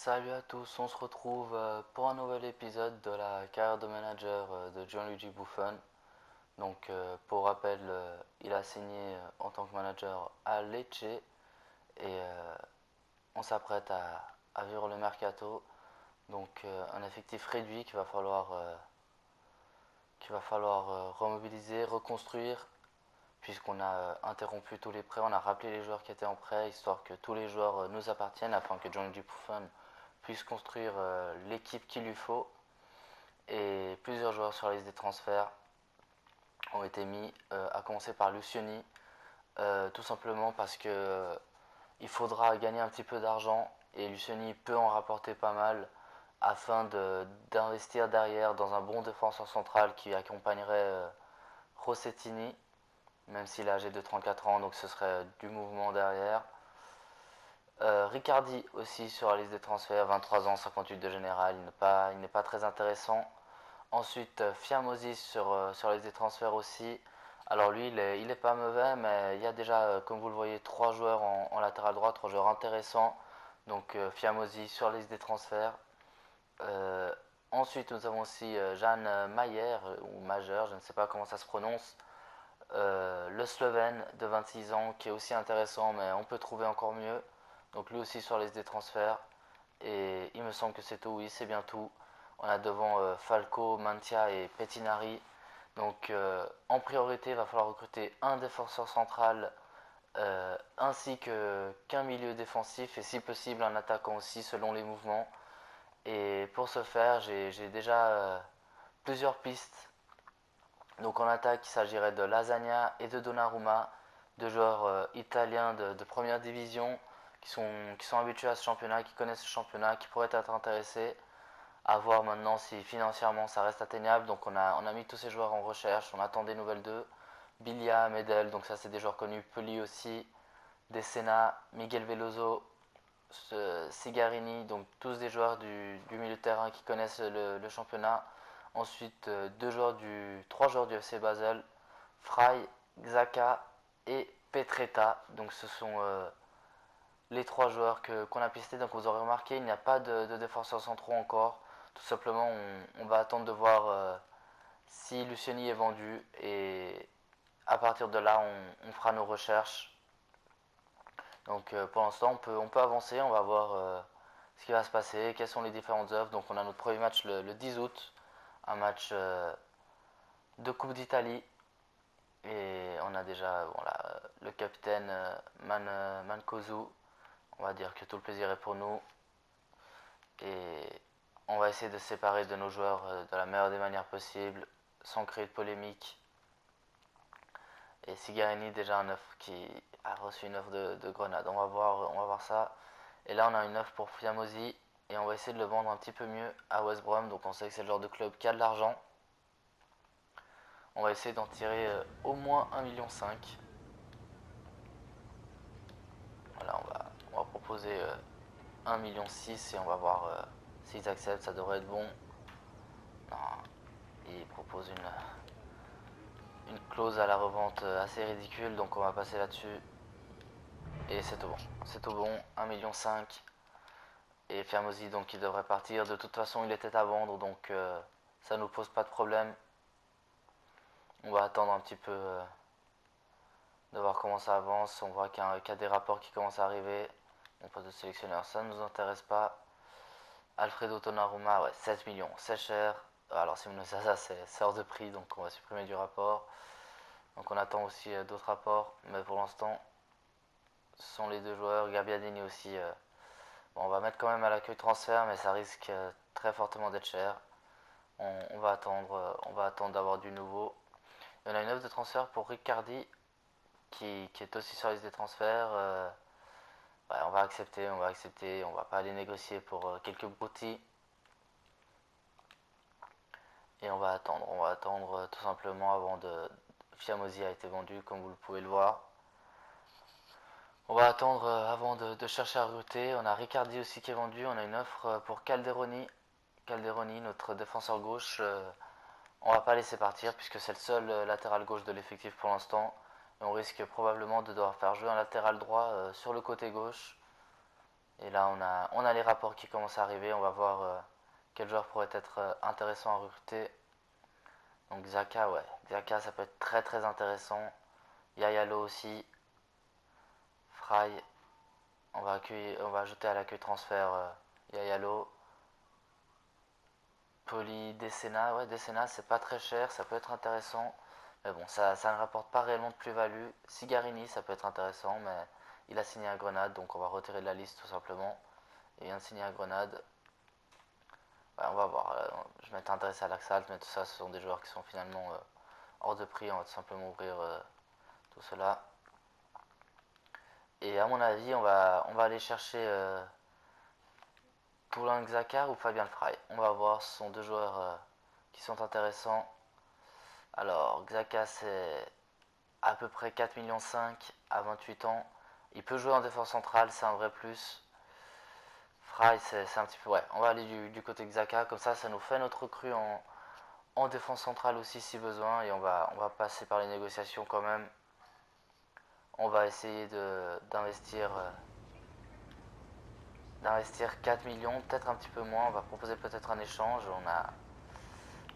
Salut à tous, on se retrouve pour un nouvel épisode de la carrière de manager de Gianluigi Buffon. Donc pour rappel, il a signé en tant que manager à Lecce et on s'apprête à vivre le mercato. Donc un effectif réduit qu'il va falloir remobiliser, reconstruire puisqu'on a interrompu tous les prêts, on a rappelé les joueurs qui étaient en prêt, histoire que tous les joueurs nous appartiennent, afin que Gianluigi Buffon puisse construire l'équipe qu'il lui faut. Et plusieurs joueurs sur la liste des transferts ont été mis, à commencer par Lucioni, tout simplement parce que il faudra gagner un petit peu d'argent, et Lucioni peut en rapporter pas mal, afin d'investir derrière dans un bon défenseur central qui accompagnerait Rossettini, même s'il est âgé de 34 ans, donc ce serait du mouvement derrière. Riccardi aussi sur la liste des transferts, 23 ans, 58 de général, il n'est pas très intéressant. Ensuite, Fiamosi sur la liste des transferts aussi. Alors lui, il est pas mauvais, mais il y a déjà, comme vous le voyez, 3 joueurs en latéral droit, 3 joueurs intéressants. Donc Fiamosi sur la liste des transferts. Euh, Ensuite, nous avons aussi Jan Mayer, ou Majeur, je ne sais pas comment ça se prononce. Le Slovène de 26 ans, qui est aussi intéressant, mais on peut trouver encore mieux. Donc lui aussi sur la liste des transferts. Et il me semble que c'est tout, oui, c'est bien tout. On a devant Falco, Mantia et Pettinari. Donc en priorité, il va falloir recruter un défenseur central, ainsi qu'un milieu défensif, et si possible un attaquant aussi selon les mouvements. Et pour ce faire, j'ai déjà plusieurs pistes. Donc en attaque, il s'agirait de Lasagna et de Donnarumma, deux joueurs italiens de première division qui sont habitués à ce championnat, qui connaissent ce championnat, qui pourraient être intéressés. À voir maintenant si financièrement ça reste atteignable. Donc on a mis tous ces joueurs en recherche, on attend des nouvelles d'eux. Bilia, Medel, donc ça c'est des joueurs connus. Peli aussi, Decena, Miguel Veloso, Sigarini, donc tous des joueurs du milieu de terrain qui connaissent le championnat. Ensuite, trois joueurs du FC Basel, Frey, Xhaka et Petretta. Donc ce sont les trois joueurs qu'on a pistés. Donc vous aurez remarqué, il n'y a pas de défenseurs centraux encore. Tout simplement, on va attendre de voir si Luciani est vendu, et à partir de là, on fera nos recherches. Donc pour l'instant, on peut avancer, on va voir ce qui va se passer, quelles sont les différentes offres. Donc on a notre premier match le 10 août, un match de Coupe d'Italie. Et on a déjà voilà, le capitaine Mancosu. On va dire que tout le plaisir est pour nous. Et on va essayer de se séparer de nos joueurs de la meilleure des manières possibles, sans créer de polémique. Et Sigarini, déjà un offre qui a reçu une offre de Grenade. On va voir ça. Et là, on a une offre pour Fiamosi. Et on va essayer de le vendre un petit peu mieux à West Brom. Donc on sait que c'est le genre de club qui a de l'argent. On va essayer d'en tirer au moins 1,5 million. Voilà, on va proposer 1,6 million et on va voir s'ils acceptent. Ça devrait être bon. Non, ils proposent une clause à la revente assez ridicule. Donc on va passer là-dessus. Et c'est tout bon. C'est tout bon. 1,5 million. Et Fiamosi, donc il devrait partir. De toute façon, il était à vendre. Donc ça nous pose pas de problème. On va attendre un petit peu de voir comment ça avance. On voit qu'il y a des rapports qui commencent à arriver. Mon poste de sélectionneur, ça ne nous intéresse pas. Alfredo Donnarumma, ouais, 7 millions, c'est cher. Alors si vous me dites ça, c'est hors de prix, donc on va supprimer du rapport. Donc on attend aussi d'autres rapports, mais pour l'instant, ce sont les deux joueurs. Gabbiadini aussi. Bon, on va mettre quand même à l'accueil transfert, mais ça risque très fortement d'être cher. On va attendre d'avoir du nouveau. Il y en a une offre de transfert pour Riccardi, qui est aussi sur la liste des transferts. Ouais, on va pas aller négocier pour quelques broutilles. Et on va attendre tout simplement avant de... Fiamosi a été vendu, comme vous le pouvez le voir. On va attendre avant de chercher à recruter. On a Riccardi aussi qui est vendu, on a une offre pour Calderoni. Calderoni, notre défenseur gauche, on va pas laisser partir puisque c'est le seul latéral gauche de l'effectif pour l'instant. Et on risque probablement de devoir faire jouer un latéral droit sur le côté gauche. Et là, on a les rapports qui commencent à arriver. On va voir quel joueur pourrait être intéressant à recruter. Donc Xhaka, ouais. Xhaka, ça peut être très très intéressant. Yayalo aussi. Fry. On va ajouter à l'accueil transfert Yayalo. Poli, Decena. Ouais, Decena, c'est pas très cher. Ça peut être intéressant. Mais bon, ça ne rapporte pas réellement de plus-value. Sigarini, ça peut être intéressant, mais il a signé à Grenade, donc on va retirer de la liste tout simplement. Il vient de signer à Grenade. Ouais, on va voir. Je m'étais intéressé à l'Axalt, mais tout ça, ce sont des joueurs qui sont finalement hors de prix. On va tout simplement ouvrir tout cela. Et à mon avis, on va aller chercher Poulain Xhaka ou Fabien Frey. On va voir, ce sont deux joueurs qui sont intéressants. Alors, Xhaka, c'est à peu près 4,5 millions à 28 ans. Il peut jouer en défense centrale, c'est un vrai plus. Fry, c'est un petit peu... Ouais, on va aller du côté Xhaka. Comme ça nous fait notre recrue en défense centrale aussi si besoin. Et on va passer par les négociations quand même. On va essayer d'investir 4 millions, peut-être un petit peu moins. On va proposer peut-être un échange.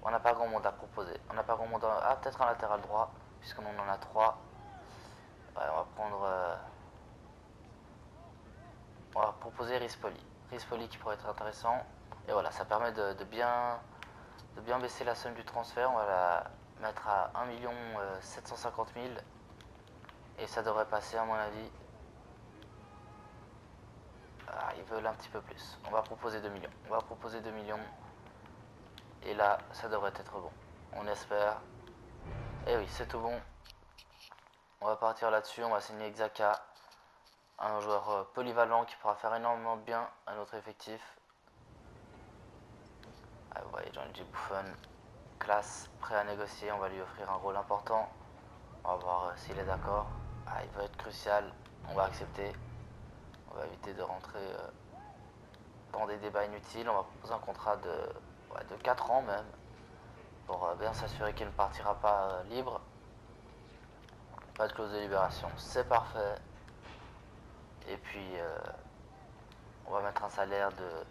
On n'a pas grand monde à proposer. On n'a pas grand monde à... Ah, peut-être un latéral droit, puisqu'on en a 3. Ouais, on va proposer Rispoli. Rispoli qui pourrait être intéressant. Et voilà, ça permet de bien baisser la somme du transfert. On va la mettre à 1 750 000. Et ça devrait passer à mon avis. Ah, ils veulent un petit peu plus. On va proposer 2 millions. On va proposer 2 millions. Et là, ça devrait être bon. On espère. Et oui, c'est tout bon. On va partir là-dessus. On va signer Xhaka. Un joueur polyvalent qui pourra faire énormément de bien à notre effectif. Ah, vous voyez, Gianluigi Buffon, classe, prêt à négocier. On va lui offrir un rôle important. On va voir s'il est d'accord. Ah, il va être crucial. On va accepter. On va éviter de rentrer dans des débats inutiles. On va proposer un contrat de 4 ans même. Pour bien s'assurer qu'il ne partira pas libre. Pas de clause de libération. C'est parfait. Et puis, on va mettre un salaire de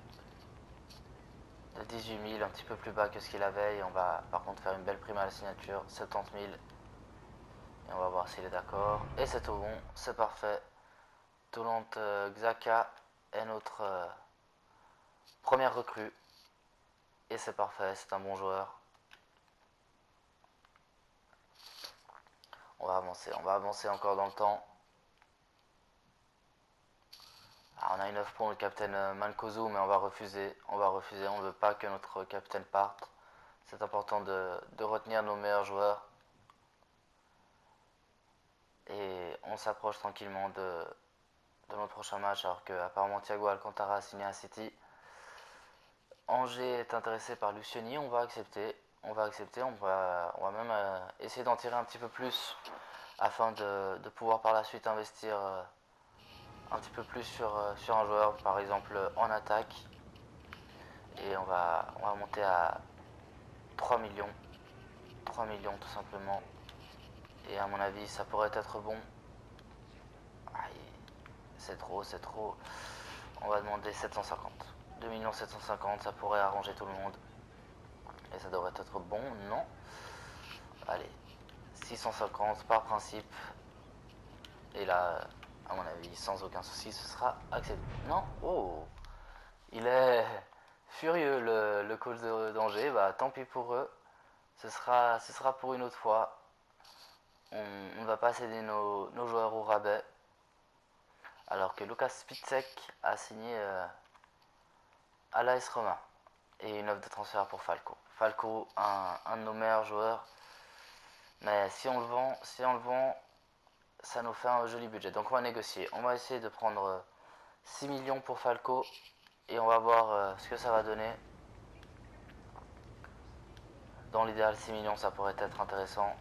18 000, un petit peu plus bas que ce qu'il avait. Et on va par contre faire une belle prime à la signature, 70 000. Et on va voir s'il est d'accord. Et c'est tout bon, c'est parfait. Toulon Xhaka est notre première recrue. Et c'est parfait, c'est un bon joueur. On va avancer encore dans le temps. Alors on a une offre pour le capitaine Mankozu, mais on va refuser. On ne veut pas que notre capitaine parte. C'est important de retenir nos meilleurs joueurs. Et on s'approche tranquillement de notre prochain match, alors qu'apparemment Thiago Alcantara a signé à City. Angers est intéressé par Lucioni, on va accepter. On va même essayer d'en tirer un petit peu plus afin de pouvoir par la suite investir un petit peu plus sur un joueur, par exemple en attaque. Et on va monter à 3 millions. 3 millions tout simplement. Et à mon avis, ça pourrait être bon. C'est trop, c'est trop. On va demander 750. 2 750 000, ça pourrait arranger tout le monde. Et ça devrait être bon, non? Allez, 650 par principe. Et là, à mon avis, sans aucun souci, ce sera accepté. Non? Oh! Il est furieux, le coach d'Angers. Bah, tant pis pour eux. Ce sera pour une autre fois. On ne va pas céder nos joueurs au rabais. Alors que Lucas Spitzek a signé à l'AS Roma. Et une offre de transfert pour Falco. Falco, un de nos meilleurs joueurs. Mais si on le vend, ça nous fait un joli budget. Donc on va négocier. On va essayer de prendre 6 millions pour Falco. Et on va voir ce que ça va donner. Dans l'idéal, 6 millions, ça pourrait être intéressant.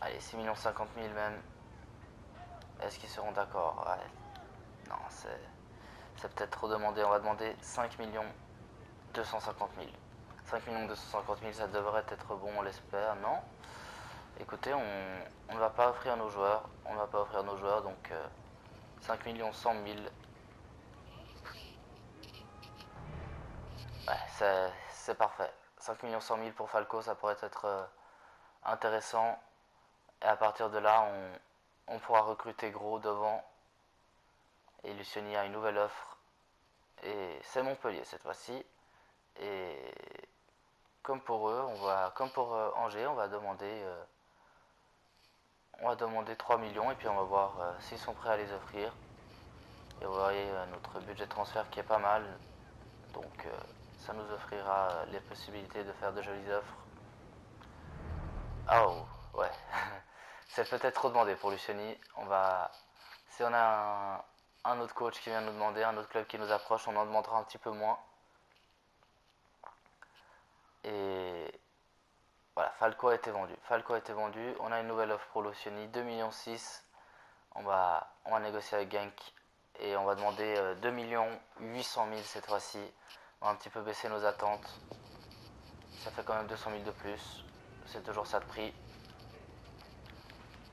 Allez, 6 millions 50 000 même. Est-ce qu'ils seront d'accord? Ouais. Non, c'est peut-être trop demandé. On va demander 5 millions 250 000. 5 millions 250 000, ça devrait être bon, on l'espère. Non? Écoutez, on ne va pas offrir nos joueurs. On ne va pas offrir nos joueurs, donc 5 millions 100 000. Ouais, c'est parfait. 5 millions 100 000 pour Falco, ça pourrait être intéressant. Et à partir de là, on pourra recruter gros devant. Et Luciani a une nouvelle offre. Et c'est Montpellier cette fois-ci. Et comme pour eux, comme pour Angers, on va demander 3 millions et puis on va voir s'ils sont prêts à les offrir. Et vous voyez notre budget de transfert qui est pas mal. Donc ça nous offrira les possibilités de faire de jolies offres. Oh, ouais. C'est peut-être trop demandé pour Luciani. Si on a un autre coach qui vient nous demander, un autre club qui nous approche, on en demandera un petit peu moins. Et voilà, Falco a été vendu. Falco a été vendu. On a une nouvelle offre pour Luciani, 2,6 millions. On va négocier avec Genk et on va demander 2 800 000 cette fois-ci. On va un petit peu baisser nos attentes. Ça fait quand même 200 000 de plus. C'est toujours ça de prix.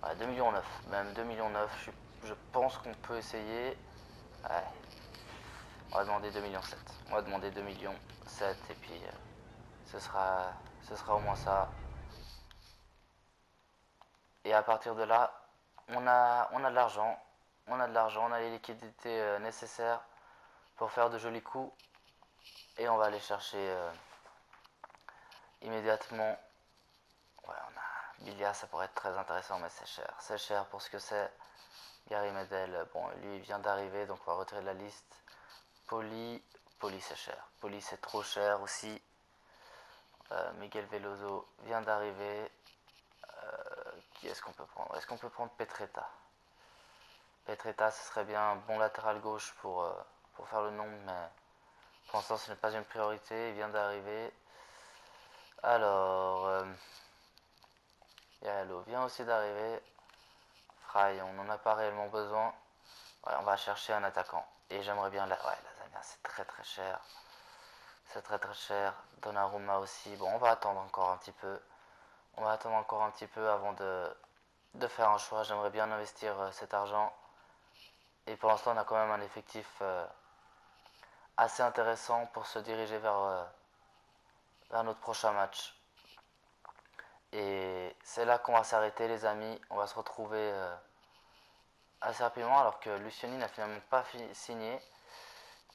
Ouais, 2 millions 9. Même 2 millions 9. Je pense qu'on peut essayer. Ouais. On va demander 2 millions 7. On va demander 2 millions 7 et puis ce sera au moins ça. Et à partir de là, on a de l'argent. On a de l'argent, on a les liquidités nécessaires pour faire de jolis coups. Et on va aller chercher immédiatement. Ouais, on a Bilia, ça pourrait être très intéressant, mais c'est cher. C'est cher pour ce que c'est. Gary Medel, bon, lui il vient d'arriver, donc on va retirer de la liste. Poli c'est cher. Poli c'est trop cher aussi. Miguel Veloso vient d'arriver. Qui est-ce qu'on peut prendre? Est-ce qu'on peut prendre Petretta? Petretta, ce serait bien un bon latéral gauche pour faire le nombre, mais pour l'instant ce n'est pas une priorité. Il vient d'arriver. Alors, Yalo vient aussi d'arriver. Fry, on n'en a pas réellement besoin. Ouais, on va chercher un attaquant. Et j'aimerais bien... Ouais, Lasagna, c'est très très cher. C'est très très cher. Donnarumma aussi. Bon, on va attendre encore un petit peu. On va attendre encore un petit peu avant de faire un choix. J'aimerais bien investir cet argent. Et pour l'instant, on a quand même un effectif assez intéressant pour se diriger vers notre prochain match. Et c'est là qu'on va s'arrêter, les amis. On va se retrouver assez rapidement, alors que Luciani n'a finalement pas signé.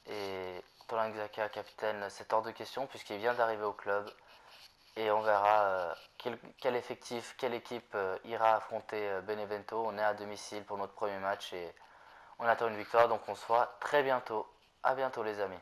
Et Tolan Xhaka, capitaine, c'est hors de question puisqu'il vient d'arriver au club. Et on verra quel effectif, quelle équipe ira affronter Benevento. On est à domicile pour notre premier match et on attend une victoire. Donc on se voit très bientôt. À bientôt les amis.